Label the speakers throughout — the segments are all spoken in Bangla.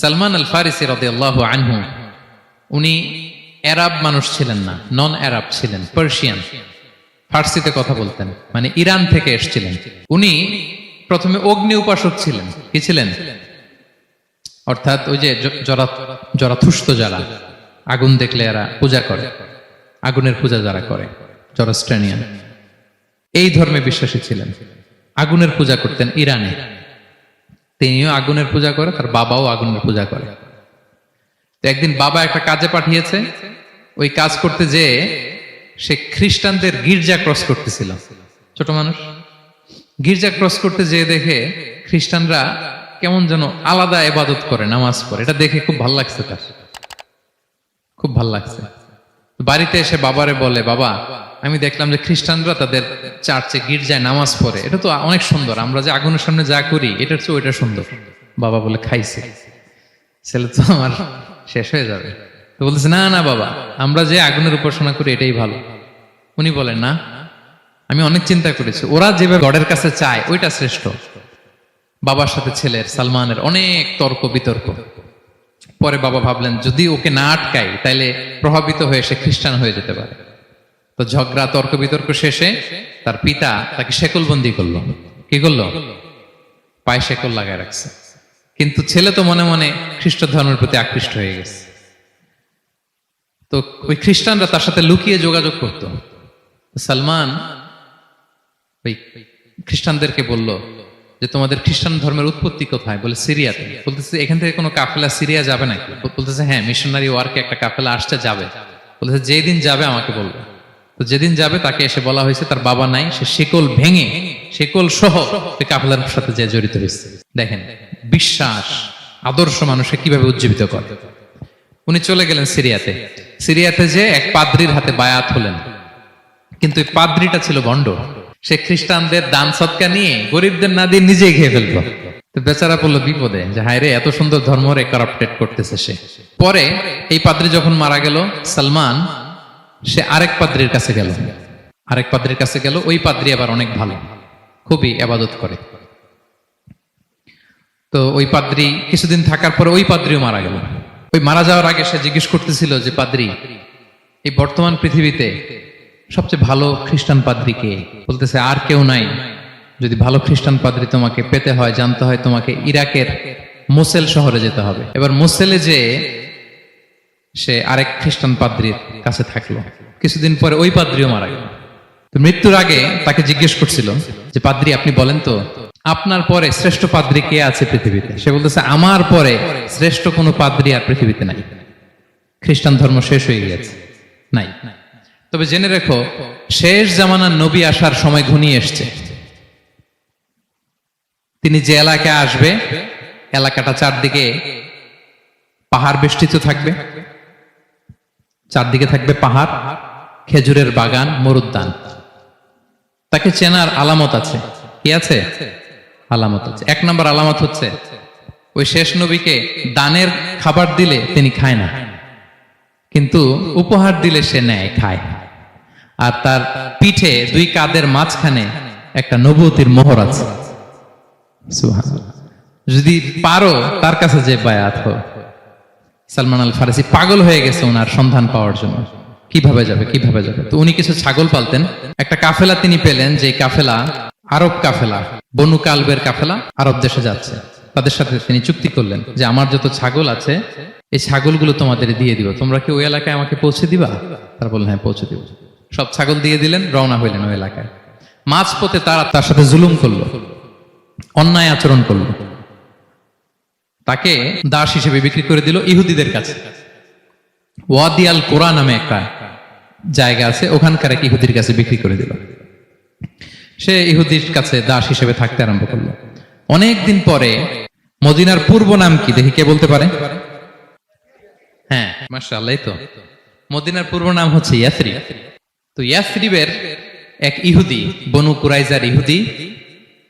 Speaker 1: সালমান আল ফারিসি রাদিয়াল্লাহু আনহু উনি আরব মানুষ ছিলেন না, নন আরব ছিলেন, পার্সিয়ান, ফার্সিতে কথা বলতেন, মানে ইরান থেকে এসেছিলেন। উনি প্রথমে অগ্নি উপাসক ছিলেন। কি ছিলেন? অর্থাৎ ওই যে জরাথুস্ত যারা আগুন দেখলে এরা পূজা করে, আগুনের পূজা যারা করে, জরাস্ট্রেনিয়ান, এই ধর্মে বিশ্বাসী ছিলেন। আগুনের পূজা করতেন ইরানে। তিনিও আগুনের পূজা করে, তার বাবাও আগুনের পূজা করে। তো একদিন বাবা একটা কাজে পাঠিয়েছে, ওই কাজ করতে যেয়ে সে খ্রিস্টানদের গির্জা ক্রস করতেছিল। ছোট মানুষ গির্জা ক্রস করতে যেয়ে দেখে খ্রিস্টানরা কেমন যেন আলাদা ইবাদত করে, নামাজ পড়ে। এটা দেখে খুব ভালো লাগছে, তার খুব ভালো লাগছে। বাড়িতে এসে বাবারে বলে, বাবা আমি দেখলাম যে খ্রিস্টানরা তাদের চার্চে গির্জায় নামাজ পড়ে, এটা তো অনেক সুন্দর, আমরা যে আগুনের সামনে যা করি এটার চেয়ে ওইটা সুন্দর। বাবা বলে, খাইছে, ছেলে তো আমার শেষ হয়ে যাবে। তো বলতেছে, না না বাবা, আমরা যে আগুনের উপাসনা করি এটাই ভালো। উনি বলেন, না, আমি অনেক চিন্তা করেছি, ওরা যেভাবে গডের কাছে চায় ওইটা শ্রেষ্ঠ। বাবার সাথে ছেলের, সালমানের অনেক তর্ক বিতর্ক। পরে বাবা ভাবলেন, যদি ওকে না আটকাই তাইলে প্রভাবিত হয়ে সে খ্রিস্টান হয়ে যেতে পারে। তো ঝগড়া তর্ক বিতর্ক শেষে তার পিতা তাকে শেকলবন্দি করলো। কি করলো? পায়ে শেকল লাগায় রাখছে। কিন্তু ছেলে তো মনে মনে খ্রিস্ট ধর্মের প্রতি আকৃষ্ট হয়ে গেছে। তো ওই খ্রিস্টানরা তার সাথে লুকিয়ে যোগাযোগ করত। সালমান ওই খ্রিস্টানদেরকে বলল যে, তোমাদের খ্রিস্টান ধর্মের উৎপত্তি কোথায়? বলে, সিরিয়াতে। বলতেছে, এখান থেকে কোনো কাফেলা সিরিয়া যাবে নাকি? বলতেছে, হ্যাঁ, মিশনারি ওয়ার্কে একটা কাফেলা আসছে, যাবে। বলতেছে, যেদিন যাবে আমাকে বলবে। তো যেদিন যাবে তাকে এসে বলা হয়েছে তার বাবা নাই, সে শিকল ভেঙে, শিকল সহ ওই কাফেলার সাথে যে জড়িত হয়েছে। দেখেন বিশ্বাস, আদর্শ মানুষকে কিভাবে উজ্জীবিত করে। উনি চলে গেলেন সিরিয়াতে। সিরিয়াতে যে এক পাদ্রির হাতে বায়াত হলেন, কিন্তু এই পাদ্রিটা ছিল ভণ্ড। সে খ্রিস্টানদের দান সৎকা নিয়ে গরিবদের না দিয়ে নিজেই খেয়ে ফেলতো। তো বেচারা পড়লো বিপদে, যে হায় রে, এত সুন্দর ধর্ম রে কারাপ্টেড করতেছে সে। পরে এই পাদ্রি যখন মারা গেল, সালমান সে আরেক পাদ্রির কাছে গেল। আরেক পাদ্রির কাছে গেল। ওই পাদ্রি আবার অনেক ভালো, খুবই ইবাদত করে। তো ওই পাদ্রি কিছুদিন থাকার পরে ওই পাদ্রিও মারা গেল। ওই মারা যাওয়ার আগে সে জিজ্ঞেস করতেছিল যে, পাদ্রি, এই বর্তমান পৃথিবীতে সবচেয়ে ভালো খ্রিস্টান পাদ্রি কে? বলতেছে, আর কেউ নাই। যদি ভালো খ্রিস্টান পাদ্রি তোমাকে পেতে হয়, জানতে হয়, তোমাকে ইরাকের মোসেল শহরে যেতে হবে। এবার মোসেলে যে সে আরেক খ্রিস্টান পাদ্রির কাছে থাকলো। কিছুদিন পরে ওই পাদ্রিও মারা গেল। তো মৃত্যুর আগে তাকে জিজ্ঞেস করছিল যে, পাদ্রি আপনি বলেন তো, আপনার পরে শ্রেষ্ঠ পাদ্রি কে আছে পৃথিবীতে? সে বলতেছে, আমার পরে শ্রেষ্ঠ কোনো পাদ্রি আর পৃথিবীতে নাই। খ্রিস্টান ধর্ম শেষ হয়ে গিয়েছে, নাই। তবে জেনে রেখো, শেষ জামানার নবী আসার সময় ঘনিয়ে এসছে। তিনি যে এলাকায় আসবে, এলাকাটা চারদিকে পাহাড় বেষ্টিত থাকবে। চারদিকে থাকবে পাহাড়, খেজুরের বাগান, মরুদ্যান। তাকে চেনার আলামত আছে। কি আছে? আলামত আছে। এক নম্বর আলামত হচ্ছে, ওই শেষ নবীকে দানের খাবার দিলে তিনি খায় না, কিন্তু উপহার দিলে সে নেয়, খায়। আর তার পিঠে দুই কাঁধের মাঝখানে একটা নবুয়তির মোহর আছে। সুবহানাল্লাহ। যদি পারো তার কাছে যে বায়াত হও। সালমান আল ফারিসি পাগল হয়ে গেছে ওনার সন্ধান পাওয়ার জন্য। কিভাবে যাবে, কিভাবে যাবে? তো উনি কিছু ছাগল পালতেন। একটা কাফেলা তিনি পেলেন, যে কাফেলা আরব কাফেলা, বনু কালবের কাফেলা, আরব দেশে যাচ্ছে। তাদের সাথে তিনি চুক্তি করলেন যে, আমার যত ছাগল আছে এই ছাগলগুলো তোমাদের দিয়ে দিব, তোমরা কি ওই এলাকায় আমাকে পৌঁছে দিবা? তারা বললেন, হ্যাঁ, পৌঁছে দিব। সব ছাগল দিয়ে দিলেন, রওনা হইলেন ওই এলাকায়। মাঝপথে তারা তার সাথে জুলুম করলো, অন্যায় আচরণ করলো। তাকে দাস হিসেবে বিক্রি করে দিল ইহুদিদের কাছে। ওয়াদি আল কোরা নামে একটা জায়গা আছে, ওখানকার এক ইহুদির কাছে বিক্রি করে দিল। সে ইহুদির কাছে দাস হিসেবে থাকতে আরম্ভ করলো। অনেকদিন পরে, মদিনার পূর্ব নাম কি দেখি কে বলতে পারে? হ্যাঁ, মাশাআল্লাহ। তো মদিনার পূর্ব নাম হচ্ছে ইয়াসরিব। তো ইয়াসরিবের এক ইহুদি, বনু কুরাইজার ইহুদি,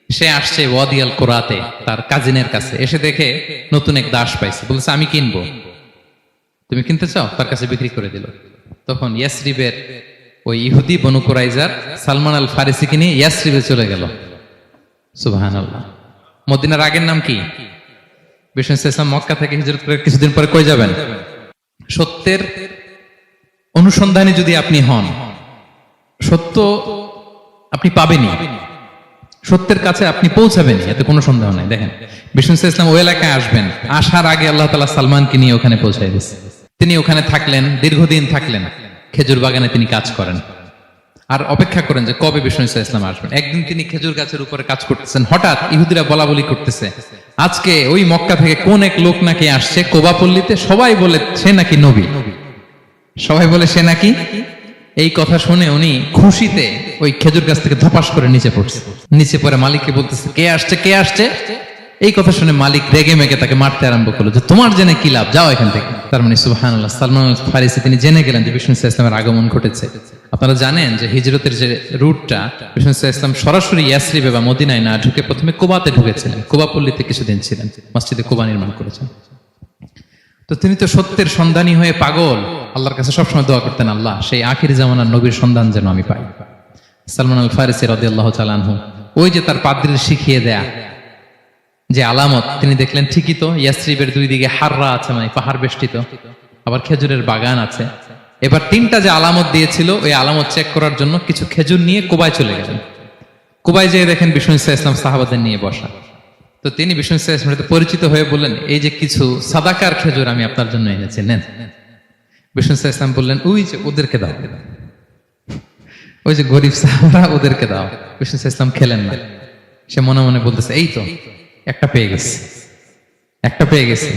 Speaker 1: সে আসছে ওয়াদি আল কোরাতে তার কাজিনের কাছে। এসে দেখে নতুন এক দাস পাইছে, বলছে, আমি কিনবো, তুমি কিনতে চাও? তার কাছে বিক্রি করে দিল। তখন ইয়াসরিবের ওই ইহুদি, বনু কুরাইজার, সালমান আল ফারিসিকে নিয়ে ইয়াসরিবে চলে গেল। সুবহানাল্লাহ। মদিনার আগের নাম কি? বিষ্ণু ইসলাম মক্কা থেকে হিজরত করে কিছুদিন পরে কই যাবেন? সত্যের অনুসন্ধানে যদি আপনি হন, সত্য আপনি পাবেনই, সত্যের কাছে আপনি পৌঁছাবেনই, এতে কোনো সন্দেহ নাই। দেখেন বিষ্ণু ইসলাম ওই এলাকায় আসবেন, আসার আগে আল্লাহ তাআলা সালমানকে নিয়ে ওখানে পৌঁছায় দিয়েছে। তিনি ওখানে থাকলেন, দীর্ঘদিন থাকলেন, খেজুর বাগানে তিনি কাজ করেন আর অপেক্ষা করেন যে কবে বিষ্ণু ইসলাম আসবেন। একদিন তিনি খেজুর গাছের উপরে কাজ করতেছেন, হঠাৎ ইহুদিরা বলা বলি করতেছে, আজকে ওই মক্কা থেকে কোন এক লোক নাকি আসছে কোবাপল্লীতে, সবাই বলে সে নাকি নবী, সবাই বলে সে নাকি। এই কথা শুনে উনি খুশিতে ওই খেজুর গাছ থেকে ধপাস করে নিচে পড়ছে। নিচে পড়ে মালিককে বলতেছে, কে আসছে কে আসছে। এই কথা শুনে মালিক রেগে মেগে তাকে মারতে আরম্ভ করলো, যে তোমার জেনে কি লাভ, যাও এখান থেকে। তার মানে সুবহানাল্লাহ, সালমান আল ফারিসি তিনি জেনে গেলেন যে বিষ্ণু ইসলামের আগমন ঘটেছে। আপনারা জানেন যে হিজরতের যে রুটটা, বিষ্ণু ইসলাম সরাসরি ইয়াসরিবে বা মদিনায় না ঢুকে প্রথমে কুবাতে ঢুকেছিলেন, কুবাপল্লীতে কিছুদিন ছিলেন, মসজিদে কুবা নির্মাণ করেছেন। তো তিনি তো সত্যের সন্ধানী হয়ে পাগল, আল্লাহর কাছে সবসময় দোয়া করতেন, আল্লাহ সেই আখির জামানার নবীর সন্ধান যেন আমি পাই। সালমান আল ফারিসি রাদিয়াল্লাহু তাআলা আনহু, ওই যে তার পাদ্রীর শিখিয়ে দেয়া যে আলামত, তিনি দেখলেন ঠিকই তো ইয়াসরিবের দুই দিকে হাররা আছে, মানে পাহাড় বেষ্টিত, আবার খেজুরের বাগান আছে। এবার তিনটা যে আলামত দিয়েছিল, ওই আলামত চেক করার জন্য কিছু খেজুর নিয়ে কুবায় চলে গেলেন। কুবায় যেয়ে দেখেন বিষ্ণু ইসলাম সাহাবাদের নিয়ে বসা। তো তিনি বিষ্ণু ইসলামের সাথে পরিচিত হয়ে বললেন, এই যে কিছু সাদাকার খেজুর আমি আপনার জন্য এনেছি, নেন। বিষ্ণু ইসলাম বললেন, ওই যে ওদেরকে দাও, ওই যে গরিব সাহাবারা, ওদেরকে দাও। বিষ্ণু ইসলাম খেলেন না, সে মনে মনে বলতেছে, এই তো একটা পেয়ে গেছে, একটা পেয়ে গেছে।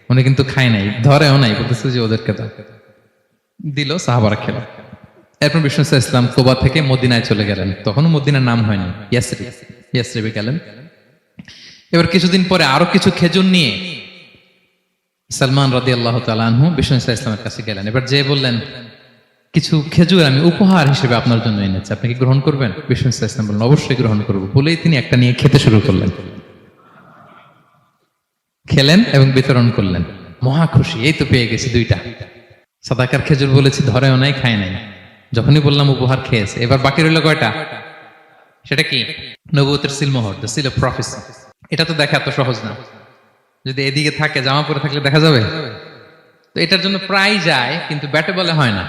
Speaker 1: উনি কিন্তু খায় নাই, ধরেও নাই, বলতেছে যে ওদেরকে দাও। দিল, সাহাবারা খেল। এরপর বিষ্ণু ইসলাম কুবা থেকে মদিনায় চলে গেলেন, তখনও মদিনার নাম হয়নি, ইয়াসরিবে গেলেন। এবার কিছুদিন পরে আরো কিছু খেজুর নিয়ে সালমান রাদিয়াল্লাহু তাআলা আনহু বিষ্ণু ইসলামের কাছে গেলেন। এবার যে বললেন, কিছু খেজুর আমি উপহার হিসেবে আপনার জন্য এনেছি, আপনি কি গ্রহণ করবেন? বিষ্ণু ইসলাম বললেন, অবশ্যই গ্রহণ করবো। বলেই তিনি একটা নিয়ে খেতে শুরু করলেন, খেলেন এবং বিতরণ করলেন। মহা খুশি, এই তো পেয়ে গেছি দুইটা সাদাকার খেজুর, বলেছি ধরেও নাই, খায় নাই। যখনই বললাম উপহার, খেয়েছে। এবার বাকি রইল কয়টা? সেটা কি? নবুয়তের সিলমোহর, দ্য সিল অফ প্রফেসি। এটা তো দেখা এত সহজ না, যদি এদিকে থাকে, জামা পরে থাকলে দেখা যাবে? তো এটার জন্য প্রায় যায়, কিন্তু ব্যাটে বলে হয় না,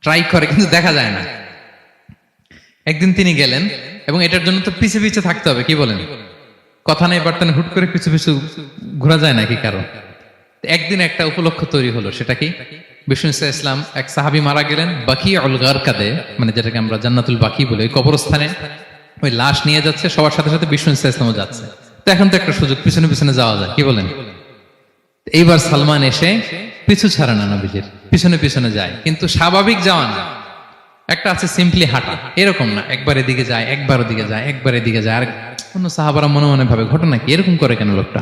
Speaker 1: ট্রাই করে কিন্তু দেখা যায় না। একদিন তিনি গেলেন, এবং এটার জন্য তো পিছে পিছে থাকতে হবে, কি বলেন? কথা নেই বার্তা নেই, হুট করে পিছু পিছু ঘোরা যায় নাকি কারো? একদিন একটা উপলক্ষ তৈরি হলো, সেটা কি? বিষ্ণু ইসলাম, এক সাহাবী মারা গেলেন বাকি উল গারকাদে, মানে যেটাকে আমরা জান্নাতুল বাকি বলি, ওই কবরস্থানে ওই লাশ নিয়ে যাচ্ছে, সবার সাথে সাথে বিষ্ণু ইসলামও যাচ্ছে। তো এখন তো একটা সুযোগ, পিছনে পিছনে যাওয়া যায়, কি বলেন? এইবার সালমান এসে পিছু ছাড়ে না, নবীজির পিছনে পিছনে যায়, কিন্তু স্বাভাবিক যাওয়া না, একটা আছে সিম্পলি হাঁটা, এরকম না, একবার এদিকে যায়, একবার ওদিকে যায়, একবার এদিকে যায়। আর অন্য সাহাবারা মনে মনে ভাবে, ঘটনা কি, এরকম করে কেন লোকটা?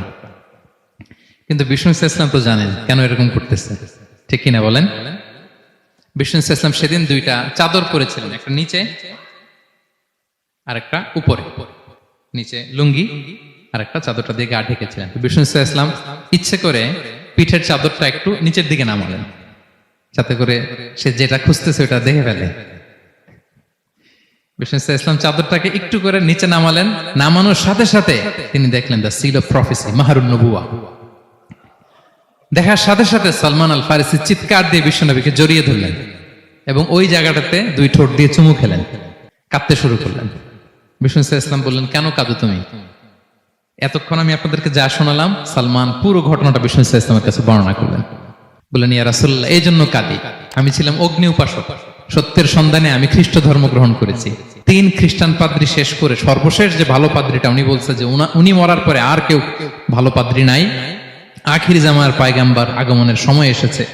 Speaker 1: কিন্তু বিষ্ণু ইসলাম তো জানেন কেন এরকম করতেছে, ঠিক কিনা বলেন? বিষ্ণু ইসলাম সেদিন দুইটা চাদর পরেছিলেন, একটা নিচে আর একটা উপরে, নিচে লুঙ্গি আর একটা চাদরটা দিয়ে গা ঢেকেছিলেন। বিষ্ণু ইসলাম ইচ্ছে করে পিঠের চাদরটা একটু নিচের দিকে নামালেন, যাতে করে সে যেটা খুঁজতেছে ওটা দেখে ফেলে। বিষ্ণু ইসলাম চাদরটাকে একটু করে নিচে নামালেন, নামানোর সাথে সাথে তিনি দেখলেন দ্য সিল অফ প্রফেসি, মাহরুন নবুয়া। দেখার সাথে সাথে সালমান আল ফারিসি চিৎকার দিয়ে বিশ্বনবীকে জড়িয়ে ধরলেন এবং ওই জায়গাটাতে দুই ঠোঁট দিয়ে চুমু খেলেন, কাঁদতে শুরু করলেন। বিষ্ণু ইসলাম বললেন, কেন কাঁদো তুমি? এতক্ষণ আমি আপনাদেরকে যা শোনালাম, সালমান পুরো ঘটনাটা বিষ্ণু ইসলামের কাছে বর্ণনা করলেন। বললেন, ইয়া রাসূলুল্লাহ, এই জন্য কাঁদি, আমি ছিলাম অগ্নি উপাসক, সত্যের সন্ধানে আমি খ্রিস্ট ধর্ম গ্রহণ করেছি। 3 খ্রিস্টান পাদ্রী শেষ করে সর্বশেষ যে ভালো পাদ্রীটা, উনি বলছে যে উনি মরার পরে আর কেউ ভালো পাদ্রী নাই, আখির জামার পায়গাম্বার আগমনের সময় এসেছে।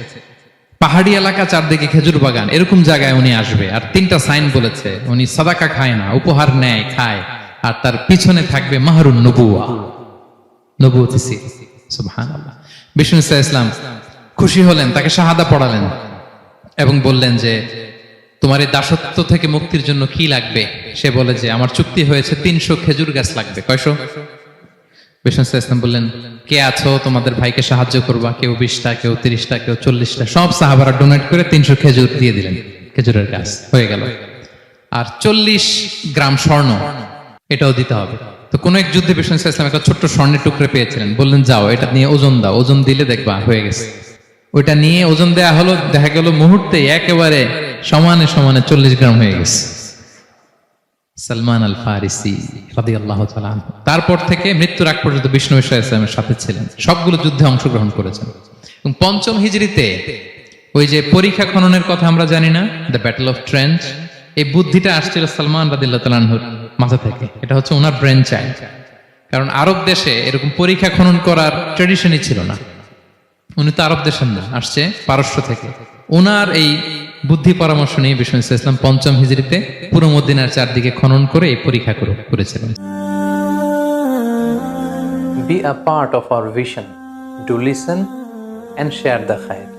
Speaker 1: পাহাড়ি এলাকা, চারদিকে খেজুর বাগান, এরকম জায়গায় উনি আসবে। আর 3টা সাইন বলেছে, উনি সাদাকা খায় না, উপহার নেয়, খায়, আর তার পিছনে থাকবে মাহরুন নবুয়া, নবুয়তি সিল। সুবহানাল্লাহ। বিষ্ণু ইসলাম খুশি হলেন, তাকে শাহাদা পড়ালেন এবং বললেন যে, তোমার এই দাসত্ব থেকে মুক্তির জন্য কি লাগবে? সে বলে যে, আমার চুক্তি হয়েছে 300 খেজুর গাছ লাগবে। কয়শো? বিষ্ণু ইসলাম বললেন, কে আছো তোমাদের ভাইকে সাহায্য করবা? কেউ 20টা, কেউ 30টা, কেউ 40টা। সব সাহাবারা ডোনেট করে 300 খেজুর দিয়ে দিলেন, খেজুরের গাছ হয়ে গেল। আর 40 গ্রাম স্বর্ণ, এটাও দিতে হবে। তো কোন এক যুদ্ধে বিষ্ণু ইসলাম একটা ছোট্ট স্বর্ণের টুকরে পেয়েছিলেন, বললেন যাও এটা নিয়ে ওজন দাও, ওজন দিলে দেখবা হয়ে গেছে। ওইটা নিয়ে ওজন দেয়া হলো, দেখা গেল মুহূর্তে একেবারে সমানে সমানে 40 গ্রাম হয়ে গেছে। সালমান আল ফারিসি রাদিয়াল্লাহু তাআলা আনহু তারপর থেকে মৃত্যুর আগ পর্যন্ত বিষ্ণু ইসলামের সাথে ছিলেন, সবগুলো যুদ্ধে অংশগ্রহণ করেছেন। এবং 5ম হিজরিতে ওই যে পরীক্ষা খননের কথা আমরা জানি না, দ্য ব্যাটল অফ ট্রেঞ্চ, এই বুদ্ধিটা আসছিল সালমান রাদিয়াল্লাহু তাআলা আনহুর মাথা থেকে। এটা হচ্ছে ওনার ব্রেন চাইল্ড। কারণ আরব দেশে এরকম পরীক্ষা খনন করার ট্রেডিশনই ছিল না। উনি তো আরব দেশের না, আসছে পারস্য থেকে। ওনার এই বুদ্ধি পরামর্শ নিয়ে বিষ্ণু ইসলাম 5ম হিজরিতে পুরো মদিনার চারদিকে খনন করে এই পরীক্ষা করেছিলেন।
Speaker 2: Be a part of our vision. Do listen and share the khair.